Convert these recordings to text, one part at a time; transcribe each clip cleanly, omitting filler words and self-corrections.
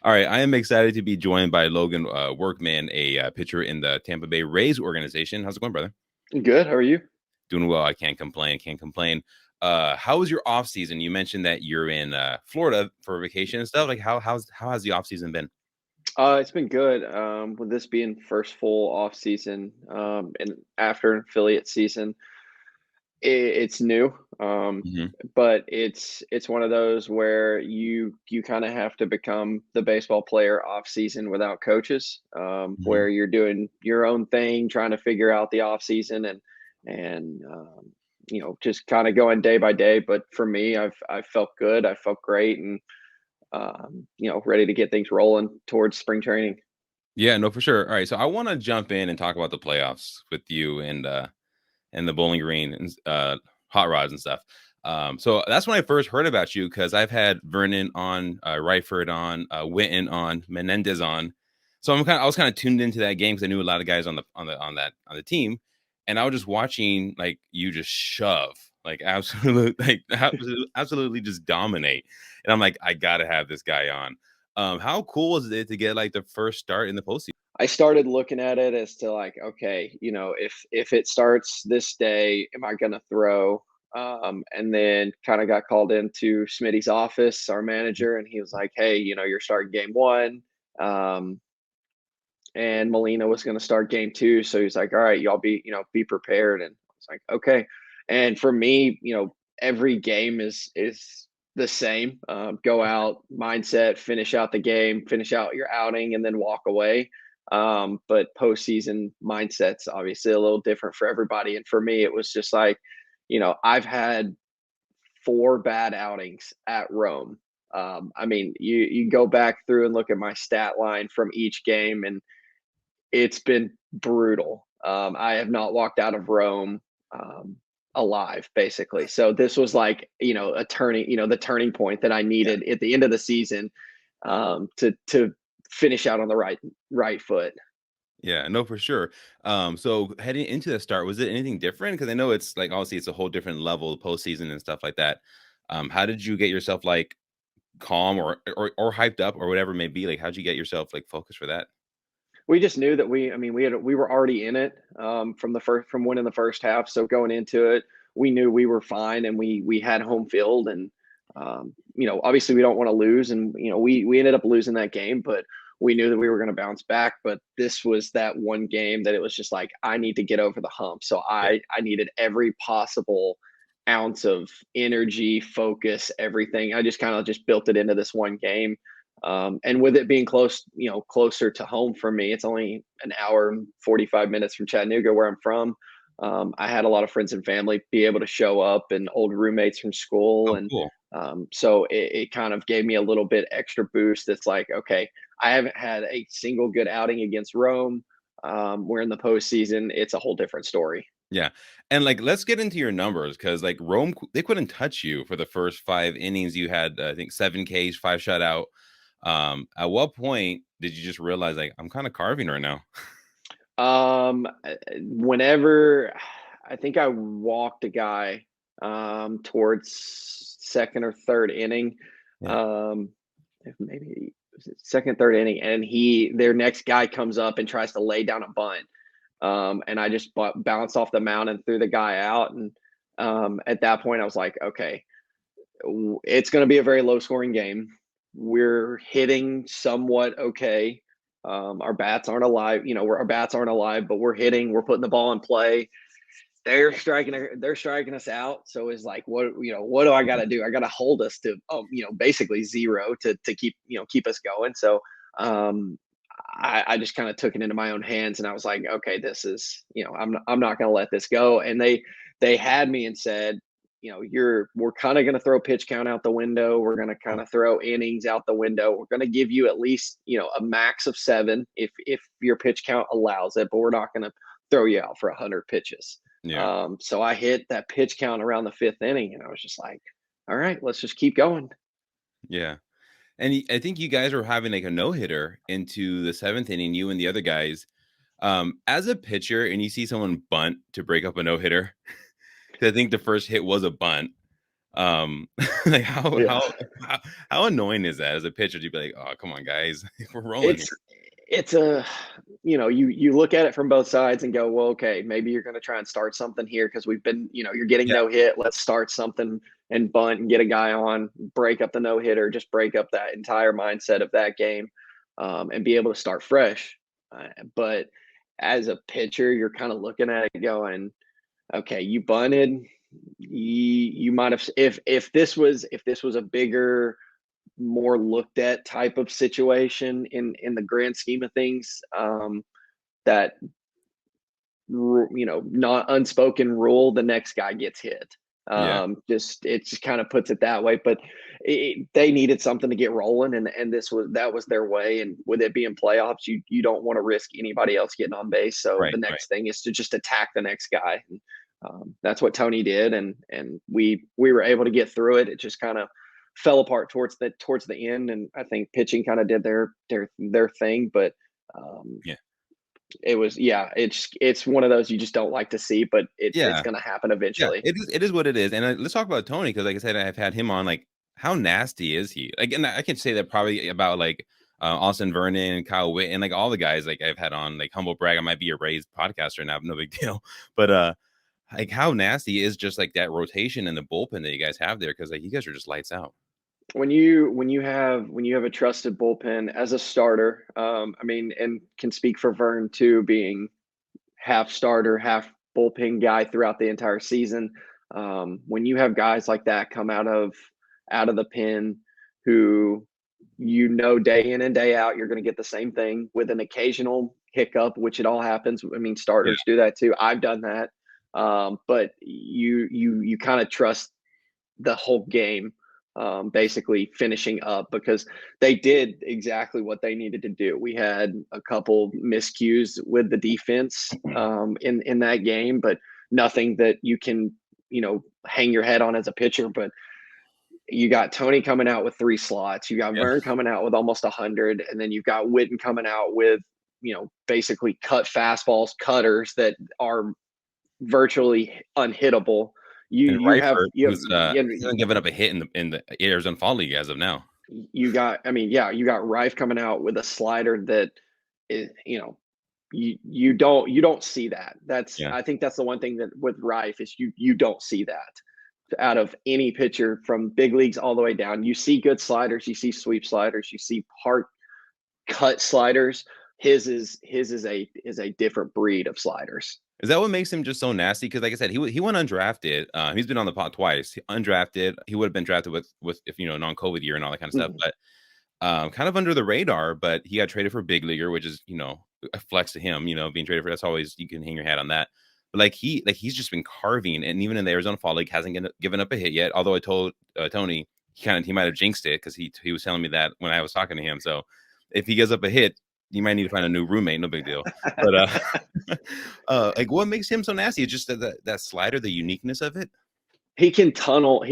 All right, I am excited to be joined by Logan Workman, a pitcher in the Tampa Bay Rays organization. How's it going, brother? Good. How are you? Doing well. I can't complain. Can't complain. How was your off season? You mentioned that you're in Florida for vacation and stuff. Like, how has the off season been? It's been good. With this being first full off season, and after an affiliate season, it's new. Hmm. But it's one of those where you kind of have to become the baseball player off season without coaches, Hmm. where you're doing your own thing, trying to figure out the off season and just kind of going day by day. But for me, I felt good. I felt great, and ready to get things rolling towards spring training. Yeah, no, for sure. All right, so I want to jump in and talk about the playoffs with you and the Bowling Green and hot rods and stuff. So that's when I first heard about you because I've had Vernon on, Ryford on, Witten on, Menendez on. So I was kind of tuned into that game because I knew a lot of guys on the team, and I was just watching like you just shove like absolute like absolutely just dominate, and I'm like I gotta have this guy on. How cool was it to get like the first start in the postseason? I started looking at it as to like, okay, if it starts this day, am I going to throw? And then kind of got called into Smitty's office, our manager, and he was like, "Hey, you're starting game one." Um, and Molina was going to start game two, so he's like, "All right, y'all be prepared." And I was like, "Okay." And for me, every game is the same. Go out, mindset, finish out the game, finish out your outing, and then walk away. But postseason mindset's obviously a little different for everybody. And for me, it was just like, I've had four bad outings at Rome. I mean, you go back through and look at my stat line from each game, and it's been brutal. I have not walked out of Rome um, alive, basically. So this was like, a turning, the turning point that I needed at the end of the season, to finish out on the right foot. Yeah, no, for sure. So heading into the start, was it anything different? Because I know it's like obviously it's a whole different level postseason and stuff like that. How did you get yourself like calm or hyped up or whatever it may be? Like, how'd you get yourself like focused for that? We just knew that I mean, we were already in it from winning the first half. So going into it, we knew we were fine, and we had home field, and obviously we don't want to lose, and we ended up losing that game, but we knew that we were going to bounce back. But this was that one game that it was just like, I need to get over the hump. So Yeah. I needed every possible ounce of energy, focus, everything. I just kind of just built it into this one game. And with it being closer to home for me, it's only an hour and 45 minutes from Chattanooga, where I'm from. I had a lot of friends and family be able to show up, and old roommates from school. Oh, And cool. so it kind of gave me a little bit extra boost. It's like, okay, I haven't had a single good outing against Rome. We're in the postseason. It's a whole different story. Yeah, and like let's get into your numbers because like Rome, they couldn't touch you for the first 5 innings. You had I think 7 Ks, five shutout. At what point did you just realize like I'm kind of carving right now? Whenever I think I walked a guy towards second or third inning, Yeah. um, if maybe was it second, third inning, and their next guy comes up and tries to lay down a bunt. And I just bounced off the mound and threw the guy out. And at that point, I was like, okay, it's going to be a very low scoring game. We're hitting somewhat okay. Our bats aren't alive. Our bats aren't alive, but we're hitting. We're putting the ball in play. They're striking us out. So it's like, what do I got to do? I got to hold us to, basically zero to keep us going. So um, I just kind of took it into my own hands, and I was like, okay, this is, I'm not going to let this go. And they had me and said, we're kind of going to throw pitch count out the window. We're going to kind Oh, of throw innings out the window. We're going to give you at least, a max of seven if your pitch count allows it, but we're not going to throw you out for 100 pitches. yeah, So I hit that pitch count around the fifth inning, and I was just like, all right, let's just keep going. yeah. And I think you guys were having like a no hitter into the seventh inning. You and the other guys. As a pitcher, and you see someone bunt to break up a no hitter. I think the first hit was a bunt. Like Yeah. how, how annoying is that as a pitcher to be like, oh come on guys, we're rolling here. It's a you look at it from both sides and go, well, okay, maybe you're going to try and start something here because we've been, you're getting Yeah, no hit. Let's start something and bunt and get a guy on, break up the no hitter, just break up that entire mindset of that game, and be able to start fresh. But as a pitcher, you're kind of looking at it going, okay, you bunted. You might have if this was a bigger, more looked at type of situation in the grand scheme of things, that not unspoken rule, the next guy gets hit. yeah, Just it just kind of puts it that way, but they needed something to get rolling, and that was their way. And with it being playoffs, you don't want to risk anybody else getting on base, so right, the right. next thing is to just attack the next guy. And, that's what Tony did, and we were able to get through it. It just kind of fell apart towards the end, and I think pitching kind of did their thing, but. Um, Yeah, it was, yeah, it's one of those you just don't like to see, but it's yeah. gonna happen Yeah, eventually. it is what it is, and, let's talk about Tony because, like I said, I've had him on, like, how nasty is he? Like, and I can say that probably about, like, Austin Vernon, Kyle Witt, and, like, all the guys, like, I've had on, like, humble brag, I might be a raised podcaster now, no big deal, but, like, how nasty is just, like, that rotation and the bullpen that you guys have there? Because like, you guys are just lights out. When you have a trusted bullpen as a starter, I mean, and can speak for Vern too, being half starter, half bullpen guy throughout the entire season. When you have guys like that come out of the pen, who day in and day out you're going to get the same thing with an occasional hiccup, which it all happens. I mean, Yeah, starters do that too. I've done that, but you kind of trust the whole game, basically finishing up, because they did exactly what they needed to do. We had a couple miscues with the defense, in that game, but nothing that you can hang your head on as a pitcher. But you got Tony coming out with 3 slots, you got yeah, Vern coming out with almost 100, and then you've got Witten coming out with basically cut fastballs, cutters that are virtually unhittable. You and you have Reifert, you have who's, he hasn't given up a hit in the Arizona Fall League as of now. you got I mean, yeah, you got Rife coming out with a slider that is, you don't see that. That's Yeah. I think that's the one thing that with Rife is you don't see that out of any pitcher from big leagues all the way down. You see good sliders, you see sweep sliders, you see hard cut sliders. His is a different breed of sliders. Is that what makes him just so nasty? Because like I said, he went undrafted. He's been on the pod twice. Undrafted. He would have been drafted with if non-COVID year and all that kind of stuff. Mhm. But kind of under the radar. But he got traded for big leaguer, which is a flex to him. Being traded for that's always you can hang your hat on that. But he's just been carving, and even in the Arizona Fall League hasn't given up a hit yet. Although I told Tony he might have jinxed it because he was telling me that when I was talking to him. So if he gives up a hit, you might need to find a new roommate. No big deal. But like what makes him so nasty? It's just that slider, the uniqueness of it. He can tunnel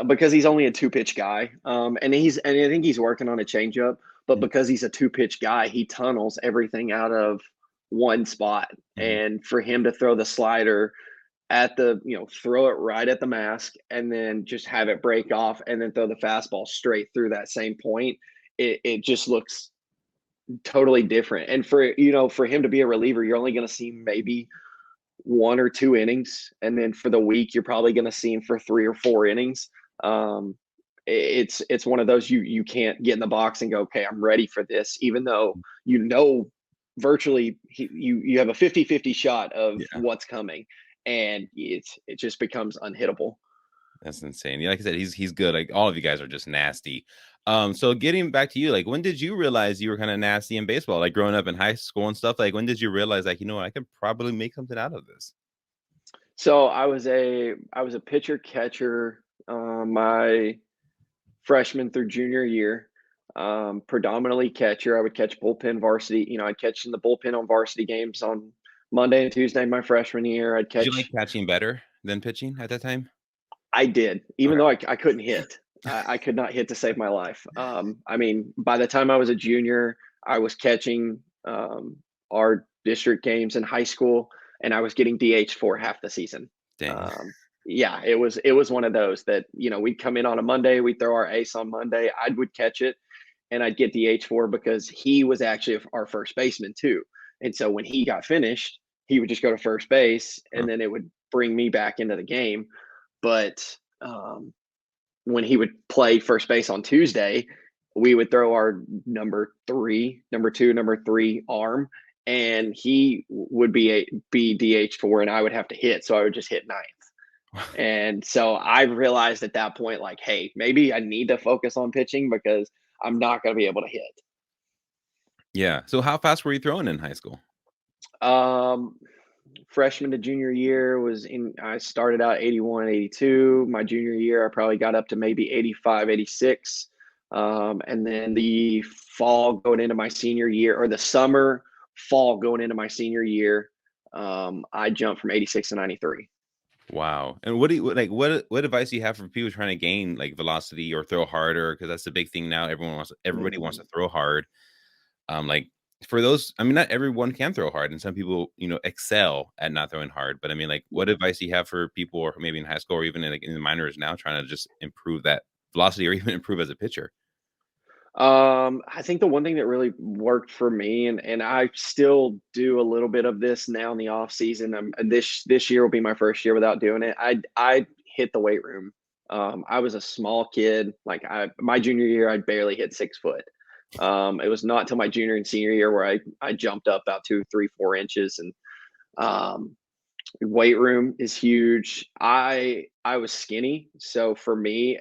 because he's only a two-pitch guy. And I think he's working on a changeup, but Mhm, because he's a two-pitch guy, he tunnels everything out of one spot. mhm. And for him to throw the slider throw it right at the mask and then just have it break off and then throw the fastball straight through that same point, it just looks totally different. And for him to be a reliever, you're only going to see maybe 1 or 2 innings, and then for the week, you're probably going to see him for 3 or 4 innings. Um, it's one of those you can't get in the box and go, okay, I'm ready for this, even though virtually you have a 50-50 shot of Yeah, what's coming, and it just becomes unhittable. that's insane. Yeah, like I said, he's good. Like all of you guys are just nasty. So getting back to you, like when did you realize you were kind of nasty in baseball? Like growing up in high school and stuff. Like when did you realize, like, I could probably make something out of this? So I was a pitcher catcher, my freshman through junior year, predominantly catcher. I would catch bullpen varsity. I'd catch in the bullpen on varsity games on Monday and Tuesday my freshman year. I'd Did you like catch. catching better than pitching at that time? I did, even Okay. though I couldn't hit. I could not hit to save my life. I mean, by the time I was a junior, I was catching, our district games in high school, and I was getting DH for half the season. Dang. Um, Yeah, it was one of those that, we'd come in on a Monday, we'd throw our ace on Monday, I would catch it, and I'd get DH for because he was actually our first baseman too. And so when he got finished, he would just go to first base, Huh. and then it would bring me back into the game. But when he would play first base on Tuesday, we would throw our number two, number three arm, and he would be DH for, and I would have to hit, so I would just hit ninth. And so I realized at that point, like, hey, maybe I need to focus on pitching because I'm not going to be able to hit. Yeah. So how fast were you throwing in high school? Um, Freshman to junior year I started out 81, 82. My junior year, I probably got up to maybe 85, 86. And then the fall going into my senior year, or the summer, fall going into my senior year, I jumped from 86 to 93. Wow. And what do you like? What advice do you have for people trying to gain like velocity or throw harder? Because that's the big thing now. Everybody wants to Mhm. throw hard. Like for those, I mean, not everyone can throw hard, and some people, excel at not throwing hard. But I mean, like, what advice do you have for people, or maybe in high school, or even in the minors now, trying to just improve that velocity, or even improve as a pitcher? I think the one thing that really worked for me, and I still do a little bit of this now in the off season. This year will be my first year without doing it. I hit the weight room. I was a small kid. Like my junior year, I barely hit 6 foot. It was not till my junior and senior year where I jumped up about 2, 3, 4 inches, and um, weight room is huge. I was skinny, so for me,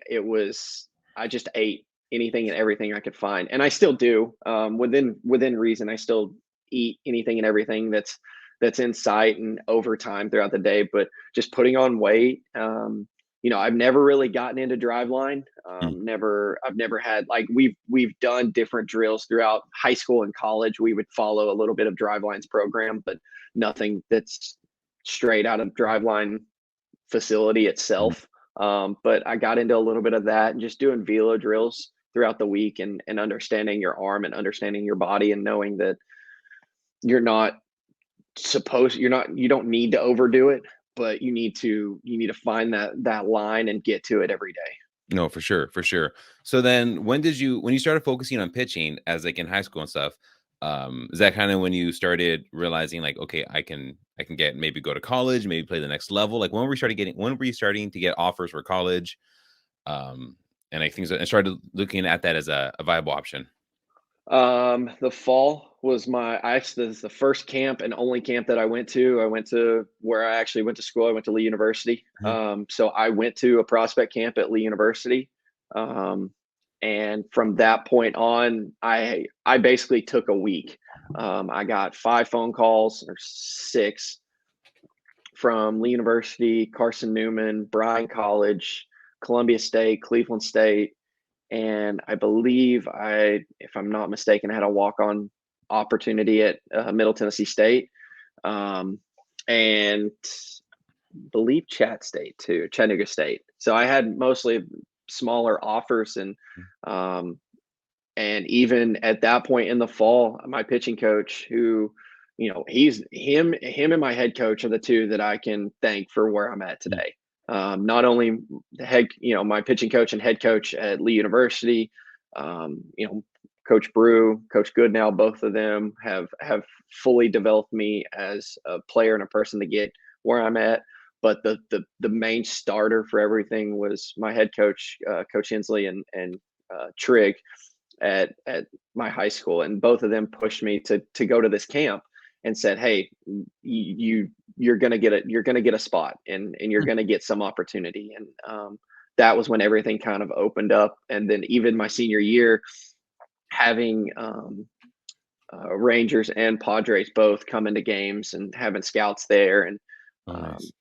I just ate anything and everything I could find, and I still do. Within reason, I still eat anything and everything that's in sight and over time throughout the day. But just putting on weight, I've never really gotten into driveline. Mm. I've never had, like, we've done different drills throughout high school and college. We would follow a little bit of driveline's program, but nothing that's straight out of driveline facility Mm. itself. But I got into a little bit of that and just doing velo drills throughout the week, and understanding your arm and understanding your body and knowing that you're not you don't need to overdo it, but you need to find that line and get to it every day. No, for sure, for sure. So then when you started focusing on pitching as like in high school and stuff, is that kind of when you started realizing like, okay, I can get maybe go to college, maybe play the next level? Like when were you starting to get offers for college? Um, and I think so, I started looking at that as a viable option. The fall was this is the first camp and only camp that I went to. I went to where I actually went to school. I went to Lee University. Mhm. So I went to a prospect camp at Lee University. Um, and from that point on, I basically took a week. I got 5 phone calls or 6 from Lee University, Carson Newman, Bryan College, Columbia State, Cleveland State, and I believe if I'm not mistaken, I had a walk-on opportunity at Middle Tennessee State, and believe Chattanooga State. So I had mostly smaller offers, um, and even at that point in the fall, my pitching coach, who, he's him and my head coach are the two that I can thank for where I'm at Mhm. today. Not only my pitching coach and head coach at Lee University, Coach Brew, Coach Goodnow, both of them have fully developed me as a player and a person to get where I'm at. But the main starter for everything was my head coach, Coach Hensley and Trigg at my high school, and both of them pushed me to go to this camp and said, "Hey, you're gonna get a spot, and you're Mm. gonna get some opportunity." And that was when everything kind of opened up. And then even my senior year, having Rangers and Padres both come into games and having scouts there, and Oh, nice.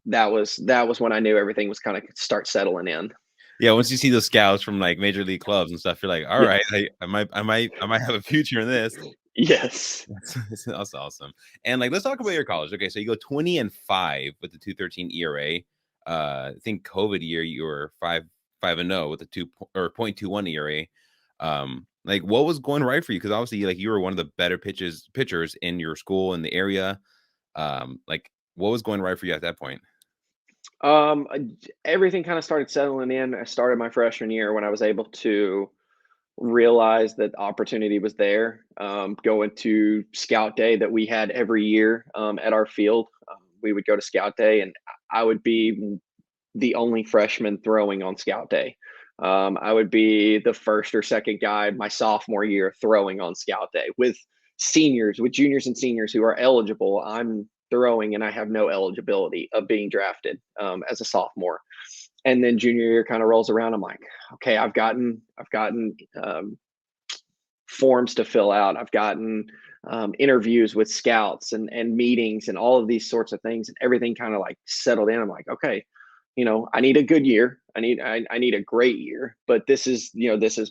that was when I knew everything was kind of start settling in. Yeah, once you see those scouts from like major league clubs and stuff, you're like, all Yeah. right, I might have a future in this. Yes. That's awesome. And like, let's talk about your college. Okay, so you go 20-5 with the 2.13 ERA. I think COVID year you were 5-0 with the 0.21 ERA. Like, what was going right for you? Because obviously, like, you were one of the better pitchers in your school in the area. Like, what was going right for you at that point? Um, uh, Everything kind of started settling in. I started my freshman year when I was able to realize that opportunity was there. Going to scout day that we had every year at our field. We would go to scout day, and I would be the only freshman throwing on scout day. I would be the first or second guy my sophomore year throwing on scout day with seniors, with juniors and seniors who are eligible. I'm throwing and I have no eligibility of being drafted as a sophomore. And then junior year kind of rolls around. I'm like, okay, I've gotten forms to fill out. I've gotten interviews with scouts and meetings and all of these sorts of things, and everything kind of like settled in. I'm like, okay, I need a good year. I need a great year, but this is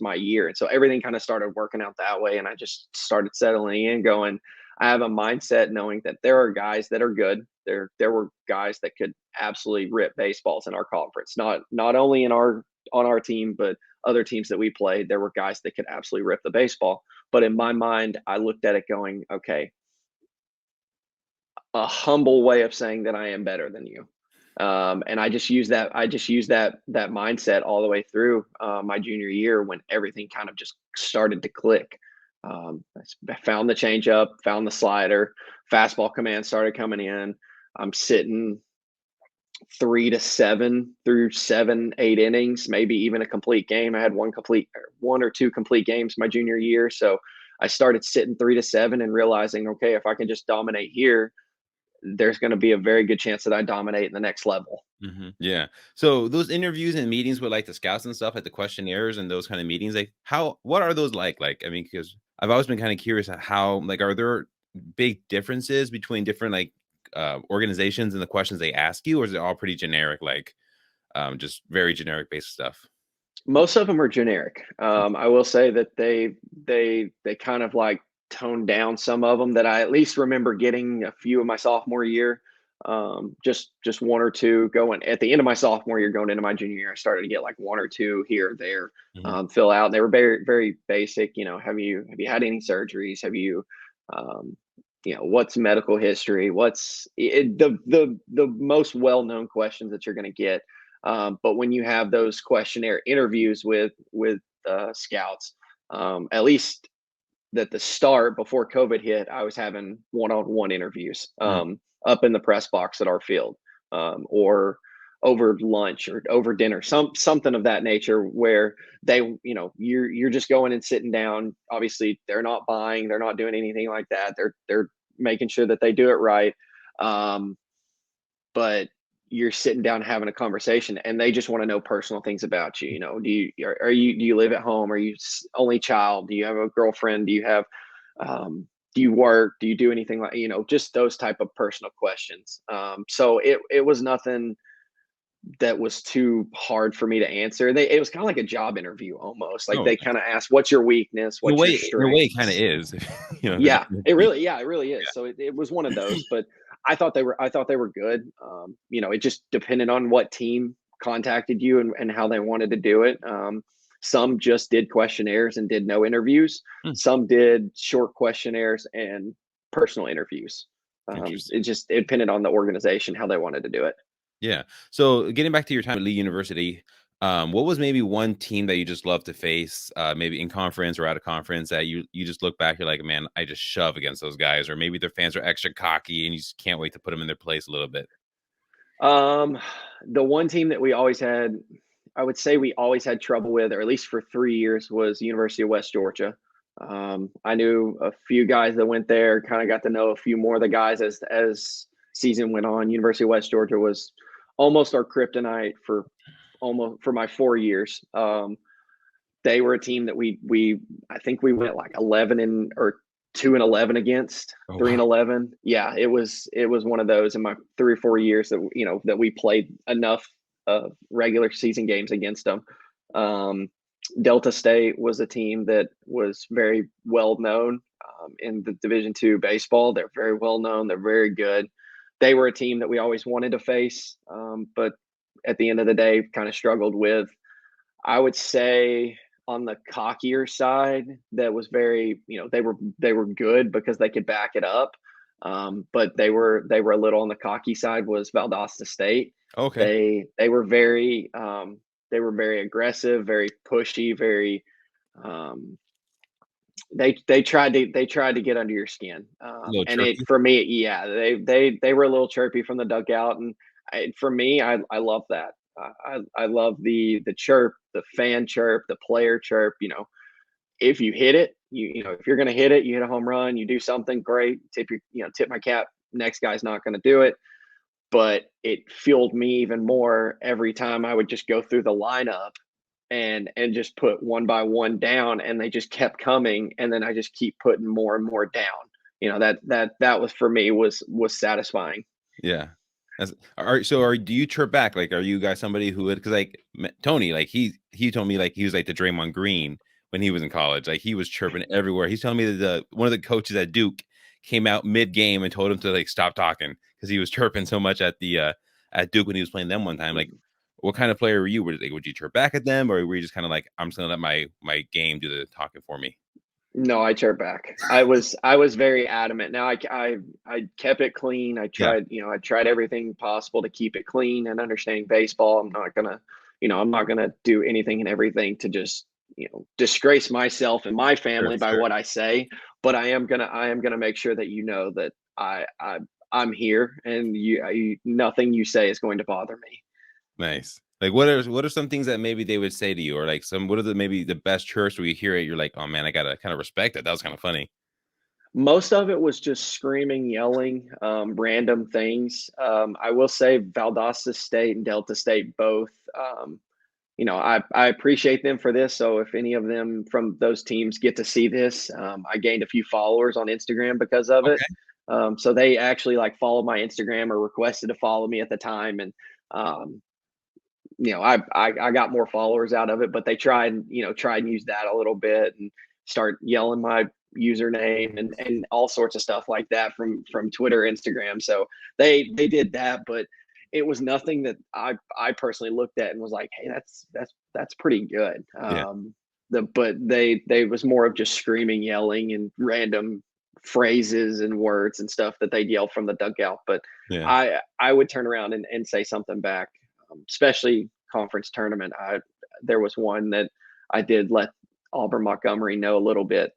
my year. And so everything kind of started working out that way. And I just started settling in, going, I have a mindset knowing that there are guys that are good. There were guys that could absolutely rip baseballs in our conference, not only in our on our team, but other teams that we played. There were guys that could absolutely rip the baseball. But in my mind, I looked at it going, okay, a humble way of saying that I am better than you. And I just use that. I just use that mindset all the way through my junior year when everything kind of just started to click. I found the changeup, found the slider, fastball command started coming in. I'm sitting 3 to 7 through 7, 8 innings, maybe even a complete game. I had one or two complete games my junior year, so I started sitting 3 to 7 and realizing, okay, if I can just dominate here, there's going to be a very good chance that I dominate in the next level. Yeah. So those interviews and meetings with like the scouts and stuff, like the questionnaires and those kind of meetings, like what are those like? Like, I mean, because I've always been kind of curious at how, like, are there big differences between different like organizations and the questions they ask you, or is it all pretty generic, like just very generic based stuff? Most of them are generic. I will say that they kind of like toned down some of them that I at least remember getting a few of my sophomore year. Just one or two going at the end of my sophomore year, going into my junior year. I started to get like one or two here or there Mhm. fill out. And they were very very basic. Have you had any surgeries? Have you um, what's medical history? What's the most well known questions that you're going to get, but when you have those questionnaire interviews with scouts, at least at the start before COVID hit, I was having one-on-one interviews Mm. up in the press box at our field, or over lunch or over dinner, something of that nature, where you're just going and sitting down. Obviously, they're not buying, they're not doing anything like that. They're making sure that they do it right. Um, but you're sitting down having a conversation and they just want to know personal things about you. Do you live at home? Are you only child? Do you have a girlfriend? Do you work? Do you do anything like, just those type of personal questions. So it was nothing that was too hard for me to answer. It was kind of like a job interview almost. Like Oh, they kind of asked, what's your weakness? What's your in a way, it kind of strengths? is, because Yeah, it really is. So it was one of those, but I thought they were good. It just depended on what team contacted you and how they wanted to do it. Some just did questionnaires and did no interviews. Hmm, Some did short questionnaires and personal interviews. interesting. It depended on the organization how they wanted to do it. Yeah. So getting back to your time at Lee University, what was maybe one team that you just love to face, maybe in conference or out of conference, that you just look back, you're like, man, I just shove against those guys, or maybe their fans are extra cocky and you just can't wait to put them in their place a little bit. Um, the one team that we always had, I would say we always had trouble with, or at least for 3 years, was University of West Georgia. I knew a few guys that went there, kind of got to know a few more of the guys as season went on. University of West Georgia was almost our kryptonite for my 4 years. They were a team that we I think we went like 11 and or 2-11 against, Oh three wow. and 11. Yeah, it was one of those in my 3 or 4 years that we played enough regular season games against them. Um, Delta State was a team that was very well known in the Division II baseball. They're very well known. They're very good. They were a team that we always wanted to face, but at the end of the day, kind of struggled with. I would say on the cockier side, that was very, they were good because they could back it up. But they were a little on the cocky side was Valdosta State. Okay. They were very aggressive, very pushy, very um, they tried to get under your skin. A little And it chirpy. for me, yeah, they were a little chirpy from the dugout, and for me, I love that. I love the chirp, the fan chirp, the player chirp. If you hit it, if you're gonna hit it, you hit a home run, you do something great. Tip my cap. Next guy's not gonna do it, but it fueled me even more every time I would just go through the lineup and just put one by one down, and they just kept coming, and then I just keep putting more and more down. That was for me was satisfying. Yeah. Do you chirp back? Like, are you guys somebody who would, because like Tony, like he told me like he was like the Draymond Green when he was in college. Like he was chirping everywhere. He's telling me that one of the coaches at Duke came out mid game and told him to like stop talking because he was chirping so much at Duke when he was playing them one time. Like, what kind of player were you? Would you chirp back at them, or were you just kind of like, I'm just gonna let my game do the talking for me? No, I chirp back. I was very adamant. Now I kept it clean. Yeah, I tried everything possible to keep it clean and understanding baseball. I'm not gonna do anything and everything to just, disgrace myself and my sure, family by sure. what I say. But I am gonna make sure that that I'm here, and nothing you say is going to bother me. Nice. Like, what are some things that maybe they would say to you, or like what are the maybe the best chirps where you hear it, you're like, oh man, I gotta kind of respect it. That was kind of funny. Most of it was just screaming, yelling, random things. I will say Valdosta State and Delta State both. I appreciate them for this. So if any of them from those teams get to see this, I gained a few followers on Instagram because of it. Okay. So they actually like followed my Instagram or requested to follow me at the time, and um, I got more followers out of it, but they tried and use that a little bit and start yelling my username and all sorts of stuff like that from Twitter, Instagram. So they did that, but it was nothing that I personally looked at and was like, hey, that's pretty good. Yeah. But they was more of just screaming, yelling, and random phrases and words and stuff that they'd yell from the dugout. But Yeah. I would turn around and say something back, especially conference tournament. There was one that I did let Auburn Montgomery know a little bit,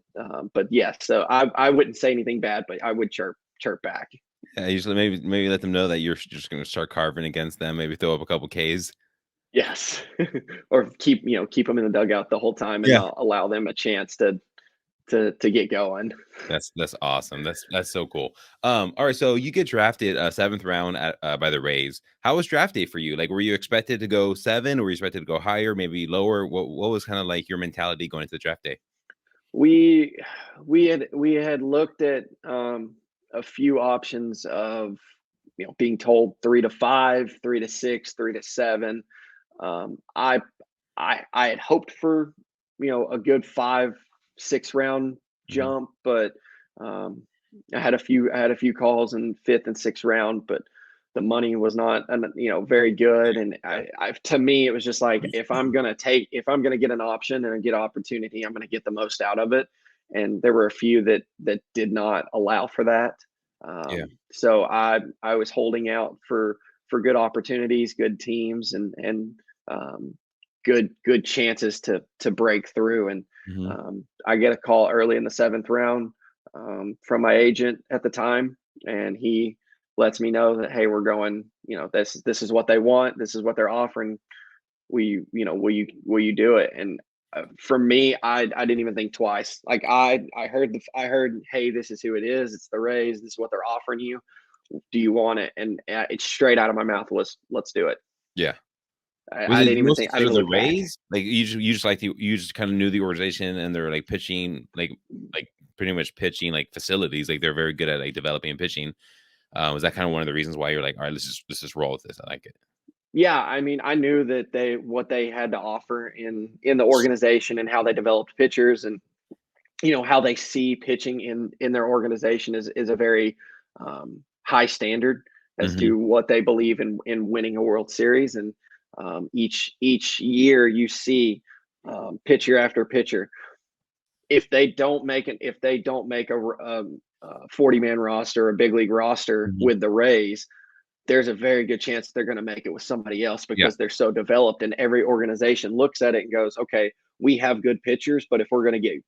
but yes, so I wouldn't say anything bad, but I would chirp back. Yeah. Usually maybe let them know that you're just gonna start carving against them. Maybe throw up a couple Ks. Yes, or keep them in the dugout the whole time and Yeah. not allow them a chance to get going. That's awesome. That's so cool. All right, so you get drafted seventh round by the Rays. How was draft day for you? Like, were you expected to go seven, or were you expected to go higher, maybe lower? What was kind of like your mentality going into the draft day? We we had looked at a few options of being told 3 to 5, 3 to 6, 3 to 7. I I had hoped for a good 5, 6 round Hmm. jump, but um, I had a few calls in fifth and sixth round, but the money was not very good, and to me it was just like if I'm gonna get an option and get opportunity, I'm gonna get the most out of it, and there were a few that did not allow for that. Yeah. So I was holding out for good opportunities, good teams, and um, good chances to break through. And Hmm. I get a call early in the seventh round from my agent at the time, and he lets me know that, hey, we're going. This is what they want. This is what they're offering. Will you do it? And for me, I didn't even think twice. Like I heard, hey, this is who it is. It's the Rays. This is what they're offering you. Do you want it? And it's straight out of my mouth was, let's do it. Yeah. I, Was I it didn't even mostly think. I because didn't of even the look back. Rays? Like you just kind of knew the organization and they're like pitching, like pretty much pitching like facilities. Like they're very good at like developing and pitching. Was that kind of one of the reasons why you're like, all right, let's just roll with this? I like it. Yeah, I mean, I knew that what they had to offer in the organization and how they developed pitchers, and how they see pitching in their organization is a very high standard as Hmm. to what they believe in winning a World Series. And each year you see pitcher after pitcher if they don't make a 40-man roster, a big league roster Mhm. with the Rays, there's a very good chance they're going to make it with somebody else Yeah, because they're so developed, and every organization looks at it and goes, okay, we have good pitchers, but if we're going to get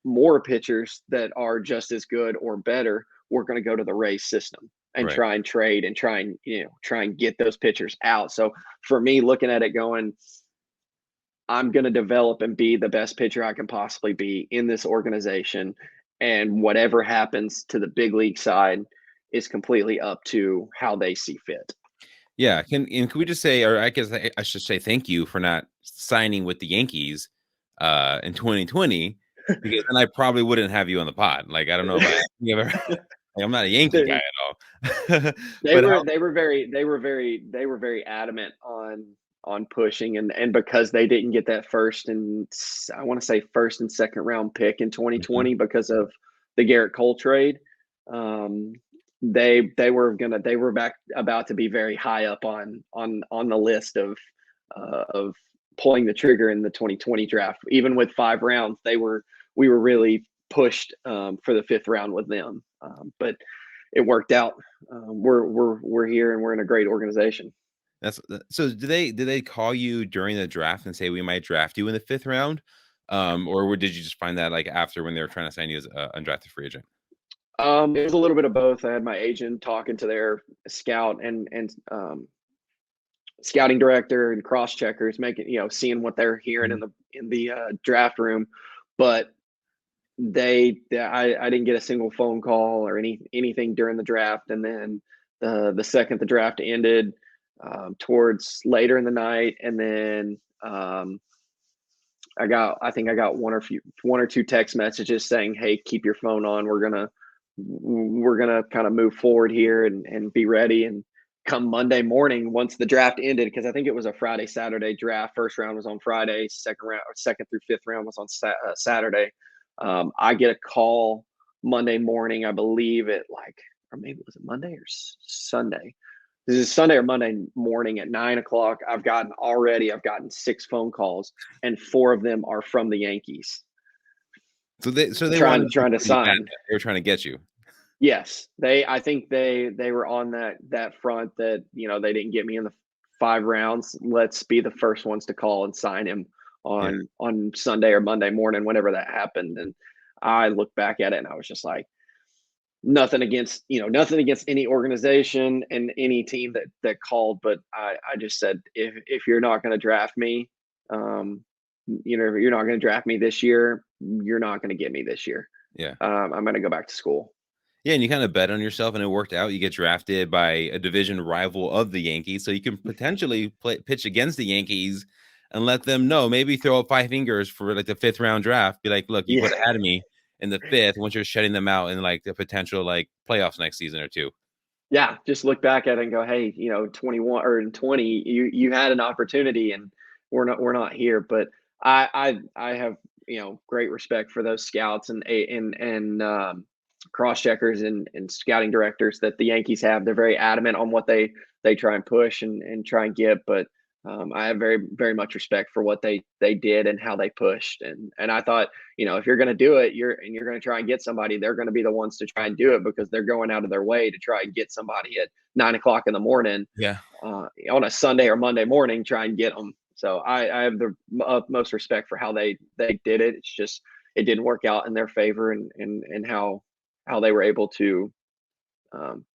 more pitchers that are just as good or better, we're going to go to the Rays system and right. try and trade and try and get those pitchers out. So for me, looking at it going, I'm going to develop and be the best pitcher I can possibly be in this organization. And whatever happens to the big league side is completely up to how they see fit. Yeah, can we just say, or I guess I should say, thank you for not signing with the Yankees in 2020, because then I probably wouldn't have you on the pod. Like, I don't know if you ever like, I'm not a Yankee guy at all. they But were how they were very they were very adamant on pushing, and because they didn't get that first and I want to say first and second round pick in Mhm. 2020 because of the Garrett Cole trade. um they were back about to be very high up on the list of pulling the trigger in the 2020 draft. Even with 5 rounds, we were really pushed for the fifth round with them, but it worked out. We're here and we're in a great organization. That's so did they call you during the draft and say we might draft you in the fifth round? Or did you just find that like after when they were trying to sign you as a undrafted free agent? It was a little bit of both. I had my agent talking to their scout and scouting director and cross checkers, making seeing what they're hearing Mhm. in the draft room, but I didn't get a single phone call or anything during the draft. And then the second the draft ended, towards later in the night, and then I think I got one or two text messages saying, "Hey, keep your phone on. We're gonna kind of move forward here and be ready." And come Monday morning, once the draft ended, because I think it was a Friday Saturday draft. First round was on Friday. Second through fifth round was on Saturday. I get a call Monday morning, I believe it like, or maybe was it Monday or Sunday? This is Sunday or Monday morning at 9 o'clock. I've gotten 6 phone calls, and 4 of them are from the Yankees So they trying wanted you trying to pretty bad. sign. They were trying to get you. Yes, I think they were on that front that they didn't get me in the 5 rounds. Let's be the first ones to call and sign him Yeah. on Sunday or Monday morning, whenever that happened. And I look back at it and I was just like, nothing against any organization and any team that called, but I just said, if you're not going to draft me, um if you're not going to draft me this year, you're not going to get me this year. Yeah. I'm going to go back to school. Yeah, and you kinda bet on yourself, and it worked out. You get drafted by a division rival of the Yankees, so you can potentially pitch against the Yankees and let them know, maybe throw up 5 fingers for, like, the 5th round draft. Be like, "Look, you Yeah. coulda had me in the 5th once you're shutting them out in, like, the potential, like, playoffs next season or 2." Yeah, just look back at it and go, hey, 21 or in 20, you had an opportunity, and we're not here. But I have great respect for those scouts and cross checkers and scouting directors that the Yankees have. They're very adamant on what they try and push and try and get. But I have very much respect for what they did and how they pushed. And I thought, if you're going to do it, you're going to try and get somebody, they're going to be the ones to try and do it, because they're going out of their way to try and get somebody at 9 o'clock in the morning, Yeah. on a Sunday or Monday morning, try and get them. So I have the most respect for how they did it. It's just it didn't work out in their favor, and how they were able to um,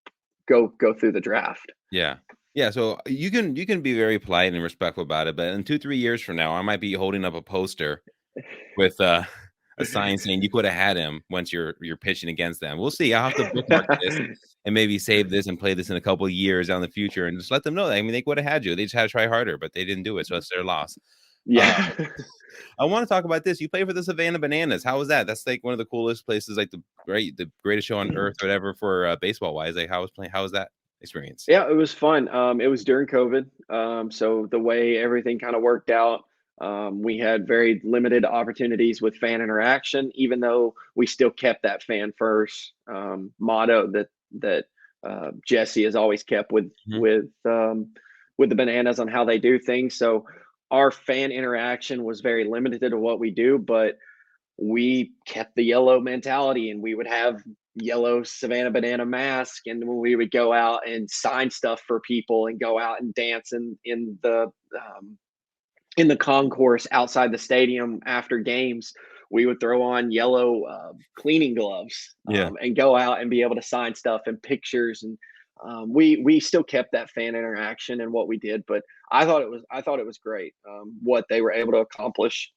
go through the draft. Yeah. Yeah, so you can be very polite and respectful about it, but in 2, 3 years from now, I might be holding up a poster with a sign saying you could have had him once you're pitching against them. We'll see. I'll have to bookmark this and maybe save this and play this in a couple of years down the future and just let them know that. I mean, they would have had you. They just had to try harder, but they didn't do it, so it's their loss. Uh, Yeah. I want to talk about this. You play for the Savannah Bananas. How was that? That's like one of the coolest places, like the greatest show on earth, or whatever, for baseball wise. Like, how was playing? How was that experience? Yeah, it was fun. It was during COVID, so the way everything kind of worked out, we had very limited opportunities with fan interaction, even though we still kept that fan first motto that Jesse has always kept Mhm. with the Bananas on how they do things. So our fan interaction was very limited to what we do, but we kept the yellow mentality, and we would have yellow Savannah banana mask, and when we would go out and sign stuff for people and go out and dance in the concourse outside the stadium after games, we would throw on yellow cleaning gloves, Yeah. and go out and be able to sign stuff and pictures. And we still kept that fan interaction and what we did. But I thought it was great, what they were able to accomplish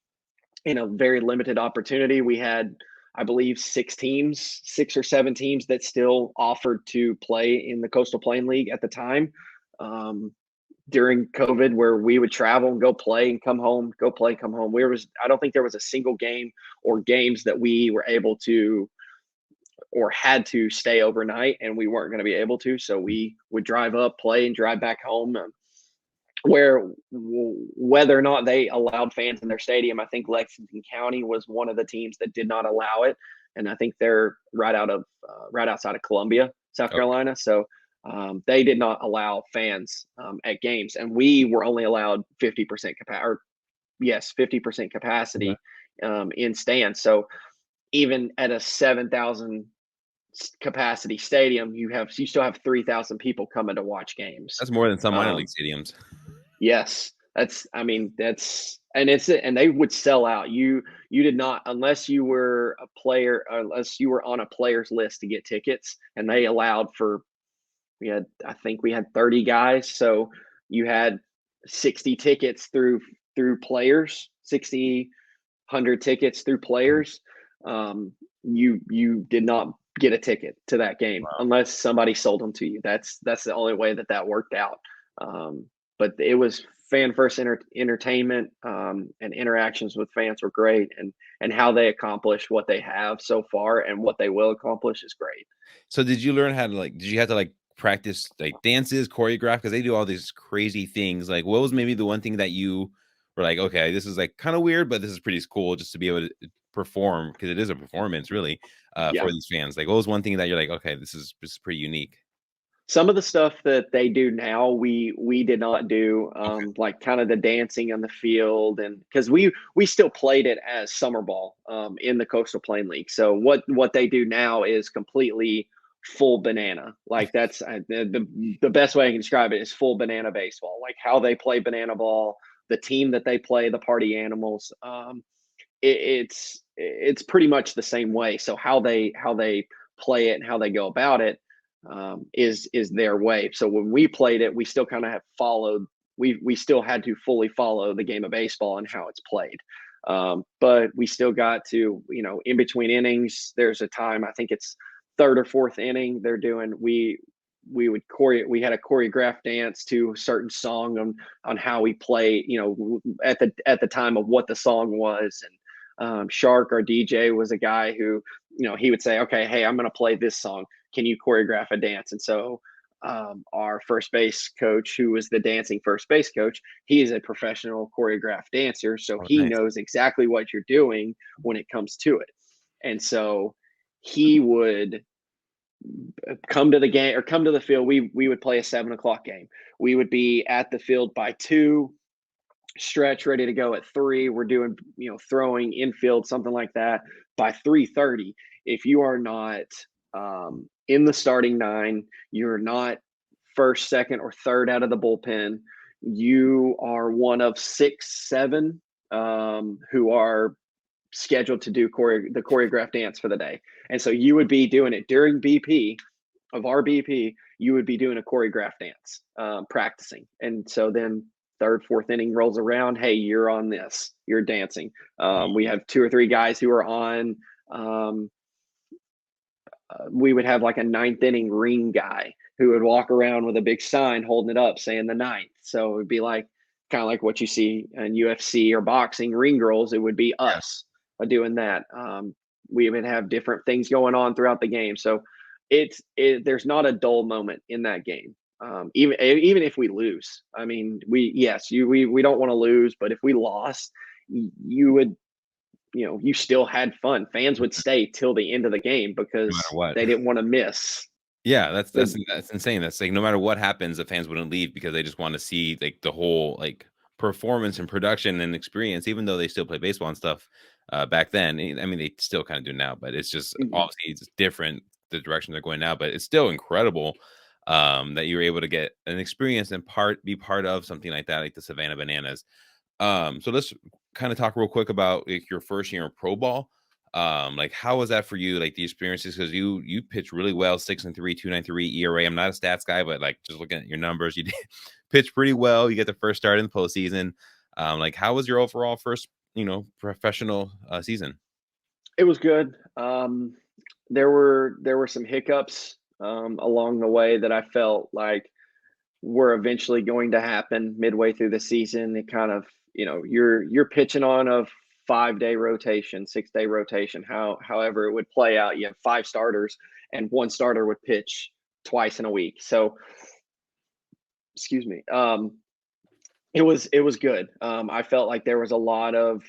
in a very limited opportunity. We had, I believe, 6 or 7 teams that still offered to play in the Coastal Plain League at the time. Um, During COVID, where we would travel and go play and come home, go play, come home. I don't think there was a single game or games that we were able to or had to stay overnight, and we weren't going to be able to. So we would drive up, play, and drive back home. Where whether or not they allowed fans in their stadium, I think Lexington County was one of the teams that did not allow it, and I think they're right outside of Columbia, South Okay. Carolina. So they did not allow fans at games, and we were only allowed 50% capacity. Yes, 50% Yeah. capacity in stands. So even at a 7,000 capacity stadium, you still have 3,000 people coming to watch games. That's more than some minor league Um, stadiums. Yes, I mean, and they would sell out. You did not, unless you were a player, unless you were on a player's list to get tickets, and they allowed for, I think we had 30 guys, so you had 60 tickets through players, 100 tickets through Mhm. players. You did not get a ticket to that game unless somebody sold them to you. That's the only way that worked out. Um, but it was fan first entertainment, and interactions with fans were great, and how they accomplish what they have so far and what they will accomplish is great. So did you learn how to did you have to practice dances, choreograph? Because they do all these crazy things. Like what was maybe the one thing that you were like, okay, this is kind of weird, but this is pretty cool just to be able to perform because it is a performance really Yeah. for these fans. Like what was one thing that you're like, okay, this is pretty unique. Some of the stuff that they do now, we did not do, Okay. like kind of the dancing on the field, and because we still played it as summer ball, in the Coastal Plain League. So what they do now is completely full banana. Like that's the best way I can describe it is full banana baseball. Like how they play banana ball, the team that they play, the Party Animals. It's pretty much the same way. So how they play it and how they go about it, is their way. So when we played it, we still kind of have followed. We still had to fully follow the game of baseball and how it's played. But we still got to, in between innings, there's a time, I think it's third or fourth inning, they're doing we had a choreographed dance to a certain song on how we play, at the time of what the song was. And Shark, our DJ, was a guy who, he would say, okay, hey, I'm going to play this song. Can you choreograph a dance? And so our first base coach, who was the dancing first base coach, he is a professional choreographed dancer. So Oh, he nice. knows exactly what you're doing when it comes to it. And so he would come to the game or come to the field. We would play a 7 o'clock game. We would be at the field by 2, stretch ready to go at 3. We're doing, throwing infield, something like that, by 3:30. If you are not in the starting 9, you're not first, second, or third out of the bullpen. You are one of 6, 7 who are scheduled to do the choreographed dance for the day. And so you would be doing it during BP of our BP. You would be doing a choreographed dance, practicing. And so then third, fourth inning rolls around. Hey, you're on this. You're dancing. We have 2 or 3 guys who are on. We would have like a ninth inning ring guy who would walk around with a big sign holding it up saying the ninth. So it would be like kind of like what you see in UFC or boxing ring girls. It would be Yeah. us doing that. We would have different things going on throughout the game. So there's not a dull moment in that game. Even if we lose, I mean, we don't want to lose, but if we lost, you would, you still had fun. Fans would stay till the end of the game No matter because what. they didn't want to miss Yeah, that's the. that's insane. That's no matter what happens, the fans wouldn't leave because they just want to see the whole performance and production and experience, even though they still play baseball and stuff. back then. I mean, they still kind of do now, but it's just Mhm. obviously it's different the direction they're going now. But it's still incredible that you were able to get an experience and be part of something like that, like the Savannah Bananas. So let's kind of talk real quick about like your first year in pro ball. Like how was that for you? Like the experiences, because you pitched really well, 6-3, 2.93 ERA. I'm not a stats guy, but like just looking at your numbers, you did pitch pretty well. You get the first start in the postseason. Like how was your overall first, professional season? It was good. There were some hiccups along the way that I felt like were eventually going to happen midway through the season. It kind of, you're pitching on a 5-day rotation, 6-day rotation, however it would play out. You have 5 starters, and one starter would pitch twice in a week. So, excuse me. It was good. I felt like there was a lot of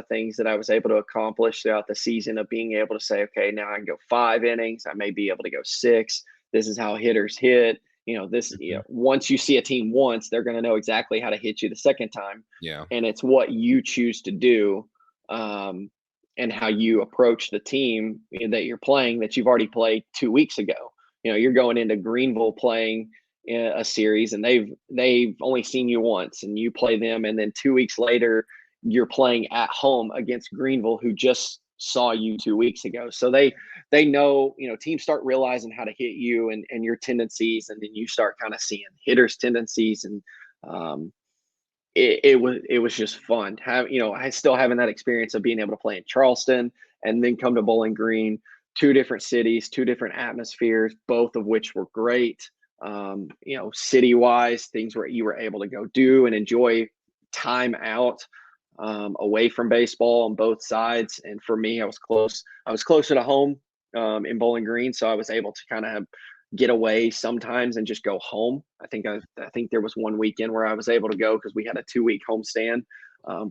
things that I was able to accomplish throughout the season of being able to say, okay, now I can go 5 innings. I may be able to go six. This is how hitters hit. Mhm. Once you see a team once, they're going to know exactly how to hit you the second time, Yeah. and it's what you choose to do, um, and how you approach the team that you're playing that you've already played 2 weeks ago. You're going into Greenville playing in a series, and they've only seen you once, and you play them, and then 2 weeks later you're playing at home against Greenville, who just saw you 2 weeks ago. So they know, teams start realizing how to hit you and your tendencies, and then you start kind of seeing hitters tendencies. And um, it was just fun. I still having that experience of being able to play in Charleston and then come to Bowling Green, two different cities, two different atmospheres, both of which were great. City wise, things where you were able to go do and enjoy time out, away from baseball on both sides. And for me, I was close. I was closer to home, in Bowling Green, so I was able to kind of get away sometimes and just go home. I think there was one weekend where I was able to go because we had a 2 week homestand.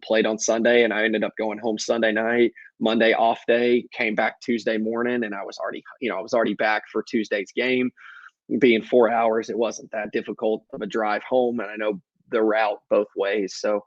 Played on Sunday, and I ended up going home Sunday night. Monday off day, came back Tuesday morning, and I was already back for Tuesday's game. Being 4 hours, it wasn't that difficult of a drive home, and I know the route both ways. So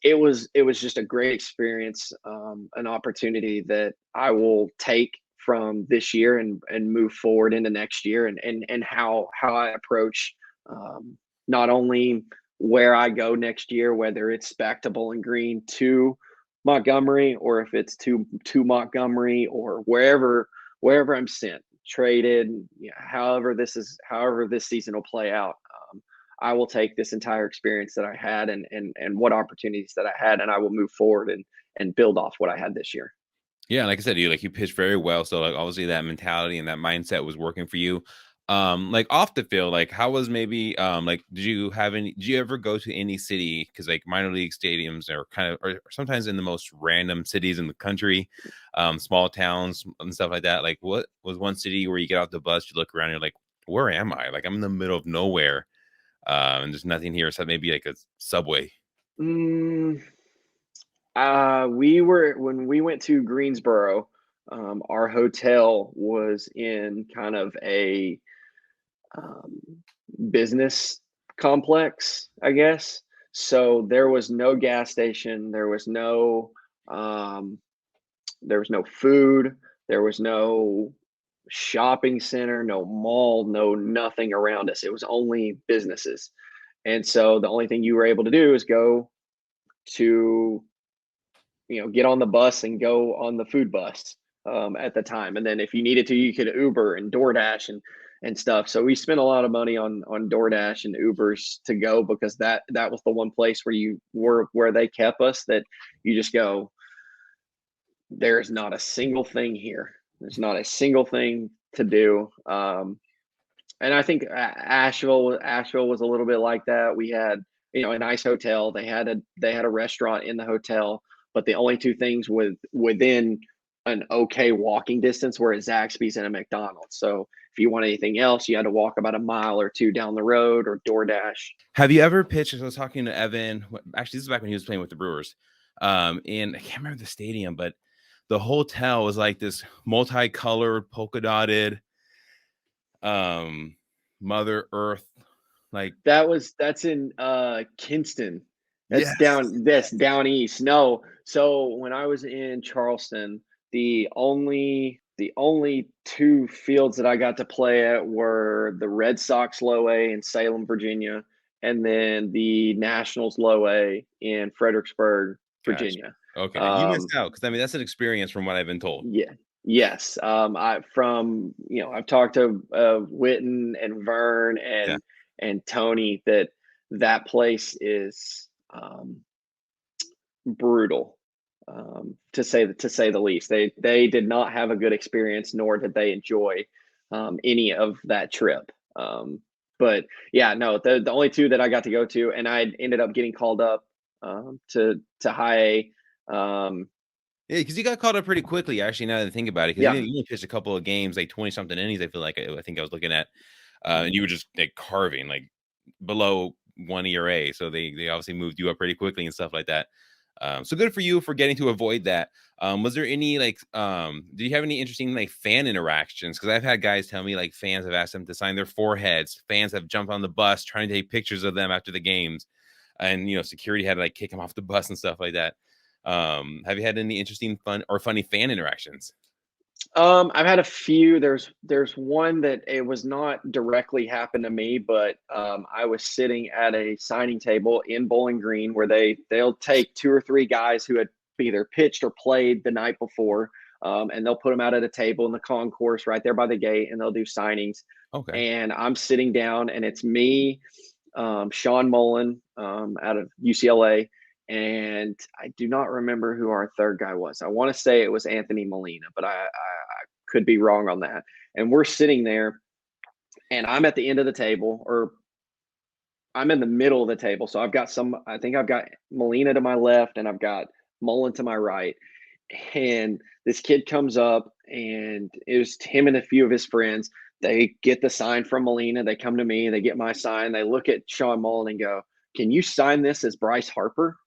it was just a great experience, an opportunity that I will take from this year and move forward into next year, and how I approach, um, not only where I go next year, whether it's back to Bowling Green to Montgomery, or if it's to Montgomery, or wherever I'm sent, traded, however this season will play out. I will take this entire experience that I had, and what opportunities that I had, and I will move forward and build off what I had this year. Yeah, like I said, you pitched very well. So like obviously that mentality and that mindset was working for you. Like off the field, like how was maybe like did you ever go to any city? Because like minor league stadiums are kind of or sometimes in the most random cities in the country, small towns and stuff like that. Like what was one city where you get off the bus, you look around, you're like, where am I? Like I'm in the middle of nowhere. And there's nothing here. So maybe like a subway. Mm, we were when we went to Greensboro. Our hotel was in kind of a, um, business complex, I guess. So there was no gas station. Um, there was no food. There was no shopping center, no mall, no nothing around us. It was only businesses. And so the only thing you were able to do is go to, get on the bus and go on the food bus, at the time. And then if you needed to, you could Uber and DoorDash and stuff. So we spent a lot of money on DoorDash and Ubers to go, because that was the one place where they kept us, that you just go, there's not a single thing here. There's not a single thing to do. And I think Asheville was a little bit like that. We had, a nice hotel. They had a restaurant in the hotel, but the only two things within an okay walking distance were a Zaxby's and a McDonald's. So if you want anything else, you had to walk about a mile or two down the road, or DoorDash. Have you ever pitched? I was talking to Evan. Actually, this is back when he was playing with the Brewers. And I can't remember the stadium, but the hotel was like this multicolored, polka dotted, um, Mother Earth. Like, That's in Kinston. That's yes, down east. No. So when I was in Charleston, the only 2 fields that I got to play at were the Red Sox Low A in Salem, Virginia, and then the Nationals Low A in Fredericksburg, Gotcha. Virginia. Okay, you missed Um, out because I mean that's an experience from what I've been told. yeah, yes. I've talked to Witten and Vern Yeah. and Tony that place is brutal, to say the least. They did not have a good experience, nor did they enjoy any of that trip. But yeah, no, the only 2 that I got to go to, and I ended up getting called up to high A. Yeah, because he got called up pretty quickly, actually, now that I think about it, because Yeah, he only pitched a couple of games, like 20 something innings, I feel like I think I was looking at, and you were just like carving like below 1 ERA. So they obviously moved you up pretty quickly and stuff like that. So good for you for getting to avoid that. Was there any like do you have any interesting like fan interactions? Because I've had guys tell me like fans have asked them to sign their foreheads, fans have jumped on the bus trying to take pictures of them after the games, and security had to like kick them off the bus and stuff like that. Have you had any interesting, fun, or funny fan interactions? I've had a few. There's one that it was not directly happened to me, but I was sitting at a signing table in Bowling Green where they'll take 2 or 3 guys who had either pitched or played the night before, and they'll put them out at a table in the concourse right there by the gate, and they'll do signings. Okay. And I'm sitting down, and it's me, Sean Mullen out of UCLA, and I do not remember who our third guy was. I want to say it was Anthony Molina, but I could be wrong on that. And we're sitting there, and I'm at the end of the table, or I'm in the middle of the table. So I think I've got Molina to my left, and I've got Mullen to my right. And this kid comes up, and it was him and a few of his friends. They get the sign from Molina. They come to me. They get my sign. They look at Sean Mullen and go, "Can you sign this as Bryce Harper?"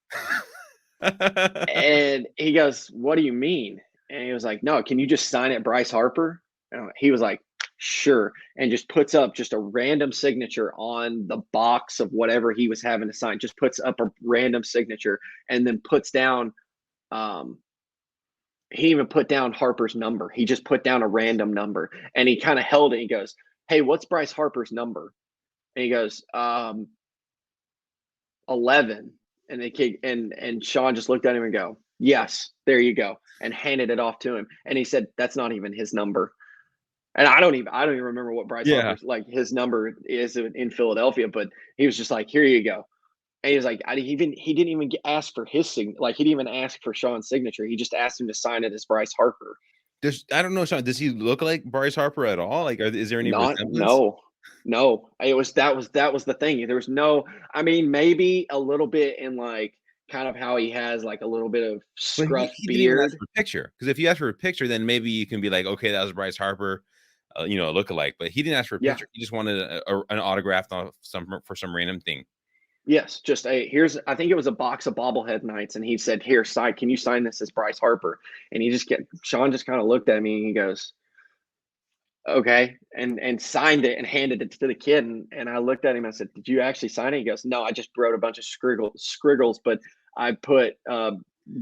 And he goes, "What do you mean?" And he was like, "No, can you just sign it Bryce Harper?" And he was like, "Sure." And just puts up just a random signature on the box of whatever he was having to sign, just puts up a random signature and then puts down, um, he even put down Harper's number. He just put down a random number and he kind of held it. He goes, "Hey, what's Bryce Harper's number?" And he goes, 11. And the kid and Sean just looked at him and go, "Yes, there you go," and handed it off to him. And he said, "That's not even his number." And I don't even remember what Bryce Yeah. Harper's like his number is in Philadelphia, but he was just like, "Here you go." And he was like, he didn't even ask for his like he didn't even ask for Sean's signature. He just asked him to sign it as Bryce Harper. I don't know, Sean. Does he look like Bryce Harper at all? Like, is there any Not resemblance? no. No. That was the thing. There was no, I mean, maybe a little bit in like kind of how he has like a little bit of But scruff he didn't even ask beard. for a picture. Because if you ask for a picture, then maybe you can be like, okay, that was Bryce Harper, a lookalike. But he didn't ask for a Yeah. picture. He just wanted an autograph on some random thing. Yes, just a here's, I think it was a box of bobblehead nights, and he said, "Here, sign. Can you sign this as Bryce Harper?" And Sean just kind of looked at me and he goes, "Okay," and signed it and handed it to the kid. And I looked at him and I said, "Did you actually sign it?" He goes, "No, I just wrote a bunch of scriggles, but I put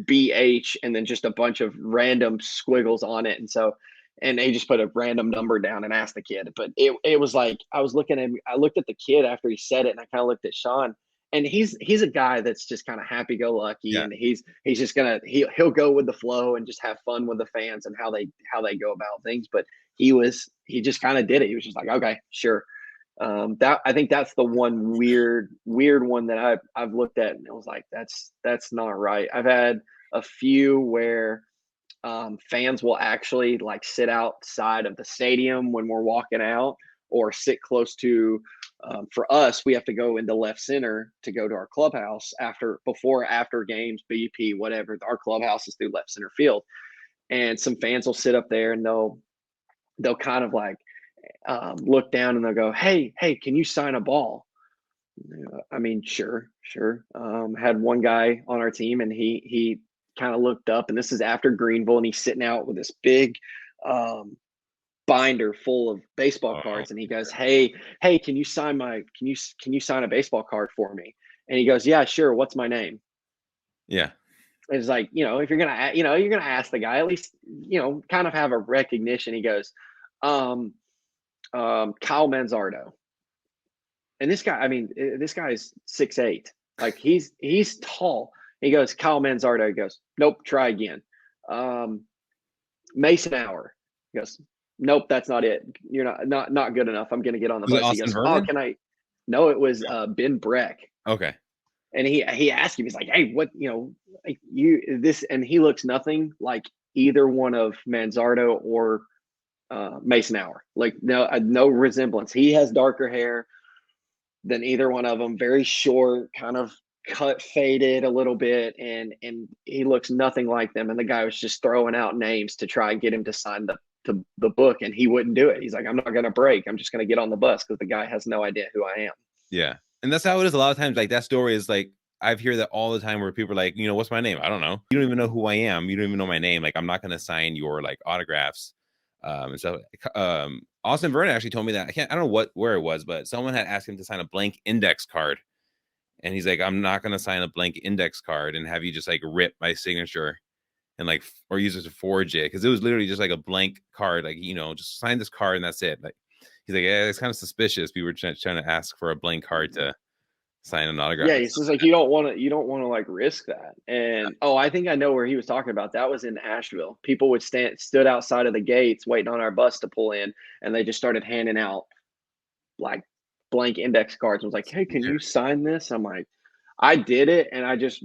BH and then just a bunch of random squiggles on it." And so, and they just put a random number down and asked the kid. But it was like I looked at the kid after he said it, and I kind of looked at Sean. And he's a guy that's just kind of happy go lucky, Yeah. and he's just gonna he'll go with the flow and just have fun with the fans and how they go about things. But he just kind of did it. He was just like, "Okay, sure." That, I think that's the one weird one that I've looked at and it was like, that's not right. I've had a few where fans will actually like sit outside of the stadium when we're walking out, or sit close to. For us, we have to go into left center to go to our clubhouse after games, BP, whatever. Our clubhouse is through left center field, and some fans will sit up there and they'll kind of like look down and they'll go, "Hey, can you sign a ball?" I mean, sure, sure. Had one guy on our team, and he kind of looked up, and this is after Greenville, and he's sitting out with this big um, binder full of baseball Oh, cards, and he goes, "Hey, can you sign a baseball card for me?" And he goes, "Yeah, sure. What's my name?" yeah. It's like, if you're gonna ask the guy, at least, kind of have a recognition. He goes, um, Kyle Manzardo. And this guy, I mean, this guy's 6'8". Like he's tall. He goes, Kyle Manzardo. He goes, nope, try again. Um, Mason Hour. He goes, nope, that's not it. You're not good enough. I'm gonna get on the Was it bus. He Austin goes, oh, Vernon? can I? No, it was Ben Breck. Okay. And he asked him, he's like, hey, what, like you this, and he looks nothing like either one of Manzardo or Mason Hour. Like no resemblance. He has darker hair than either one of them. Very short, kind of cut faded a little bit, and he looks nothing like them. And the guy was just throwing out names to try and get him to sign the book, and he wouldn't do it. He's like, I'm not going to break. I'm just going to get on the bus because the guy has no idea who I am. Yeah. And that's how it is a lot of times. Like that story is like I've heard that all the time where people are like, what's my name? I don't know. You don't even know who I am. You don't even know my name. Like I'm not gonna sign your like autographs. And so Austin Vernon actually told me that I don't know where it was, but someone had asked him to sign a blank index card. And he's like, I'm not gonna sign a blank index card and have you just like rip my signature and like or use it to forge it. Cause it was literally just like a blank card, like just sign this card and that's it. Like he's like, yeah, it's kind of suspicious. People were trying to ask for a blank card to sign an autograph. Yeah, it's just like you don't want to like risk that. And I think I know where he was talking about. That was in Asheville. People would stood outside of the gates waiting on our bus to pull in, and they just started handing out like blank index cards. I was like, hey, can you sign this? I'm like, I did it, and I just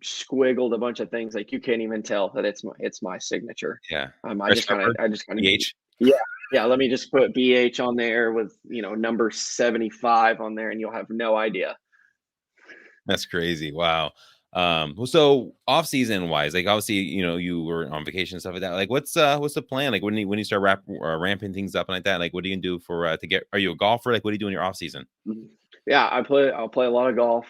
squiggled a bunch of things like you can't even tell that it's my signature. Yeah. I Fresh just kind of pepper, I just kind of BH. yeah. Let me just put BH on there with number 75 on there, and you'll have no idea. That's crazy. Wow. Well, so off season wise, like obviously, you were on vacation and stuff like that. Like, what's the plan? Like, when you start ramping things up and like that, like, what are you gonna do for to get? Are you a golfer? Like, what do you do in your off season? Mhm. Yeah, I'll play a lot of golf.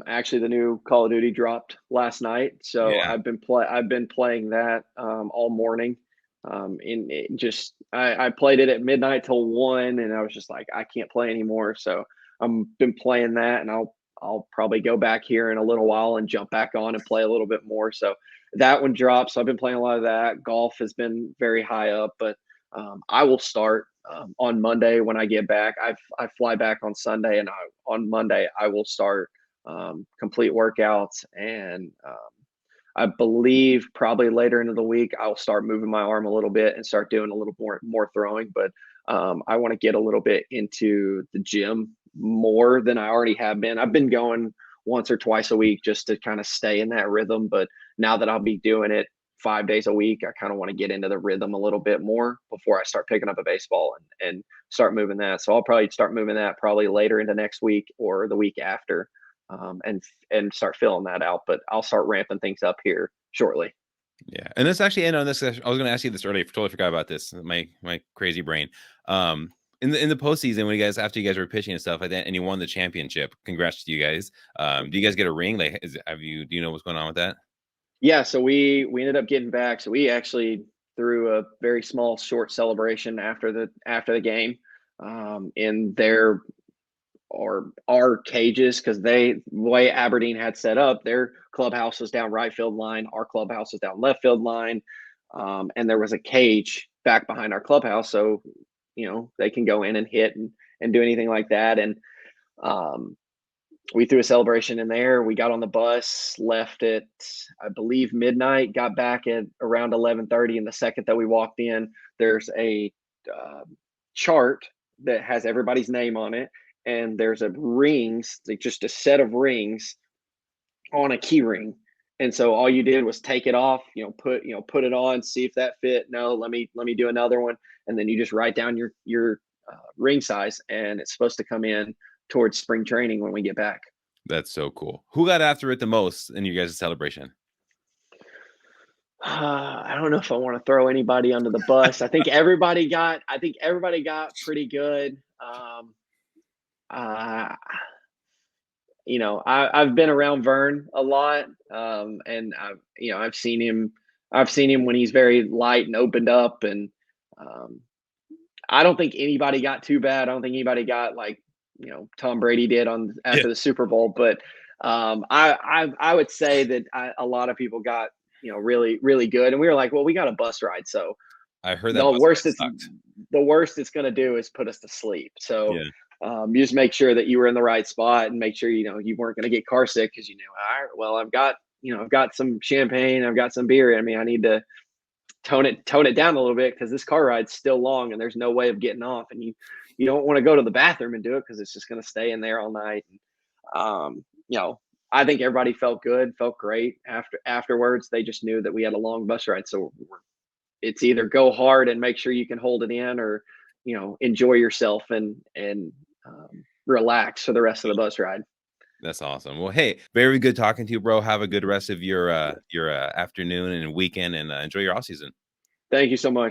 Actually, the new Call of Duty dropped last night, so Yeah, I've been playing that all morning. In it just I played it at midnight till 1, and I was just like, I can't play anymore. So I'm been playing that, and I'll probably go back here in a little while and jump back on and play a little bit more. So that one dropped. So I've been playing a lot of that. Golf has been very high up, but I will start on Monday when I get back. I fly back on Sunday, and on Monday I will start complete workouts, and I believe probably later into the week I'll start moving my arm a little bit and start doing a little more throwing. But I want to get a little bit into the gym more than I already have been. I've been going once or twice a week just to kind of stay in that rhythm, but now that I'll be doing it 5 days a week, I kind of want to get into the rhythm a little bit more before I start picking up a baseball and start moving that. So I'll probably start moving that probably later into next week or the week after, and start filling that out. But I'll start ramping things up here shortly. yeah. And this actually, and on this, I was going to ask you this earlier. Totally forgot about this. My crazy brain. In the postseason, when after you guys were pitching and stuff like that, and you won the championship, congrats to you guys. Do you guys get a ring? Like, do you know what's going on with that? Yeah, so we ended up getting back. So we actually threw a very small, short celebration after the game in their or our cages, because the way Aberdeen had set up, their clubhouse was down right field line, our clubhouse was down left field line, and there was a cage back behind our clubhouse, so they can go in and hit and do anything like that. And um, we threw a celebration in there. We got on the bus, left at I believe midnight, got back at around 11:30. And the second that we walked in, there's a uh, chart that has everybody's name on it, and there's a rings, like just a set of rings on a key ring. And so all you did was take it off, put it on, see if that fit. No, let me do another one, and then you just write down your ring size, and it's supposed to come in towards spring training when we get back. That's so cool. Who got after it the most in you guys' celebration? I don't know if I want to throw anybody under the bus. I think everybody got pretty good. Uh, I've been around Vern a lot, and I've seen him when he's very light and opened up, and um, I don't think anybody got too bad. I don't think anybody got like Tom Brady did on Yeah. after the Super Bowl, but I would say that a lot of people got, really really good, and we were like, well, we got a bus ride, so I heard that the bus worst ride it's sucked. the worst it's going to do is put us to sleep. So Yeah. you just make sure that you were in the right spot, and make sure you weren't going to get car sick, because all right, well, I've got some champagne, I've got some beer in me. I need to tone it down a little bit, because this car ride's still long and there's no way of getting off, and you don't want to go to the bathroom and do it, because it's just going to stay in there all night. I think everybody felt good, felt great afterwards. They just knew that we had a long bus ride, so it's either go hard and make sure you can hold it in, or enjoy yourself and relax for the rest of the bus ride. That's awesome. Well, hey, very good talking to you, bro. Have a good rest of your afternoon and weekend, and enjoy your off season. Thank you so much.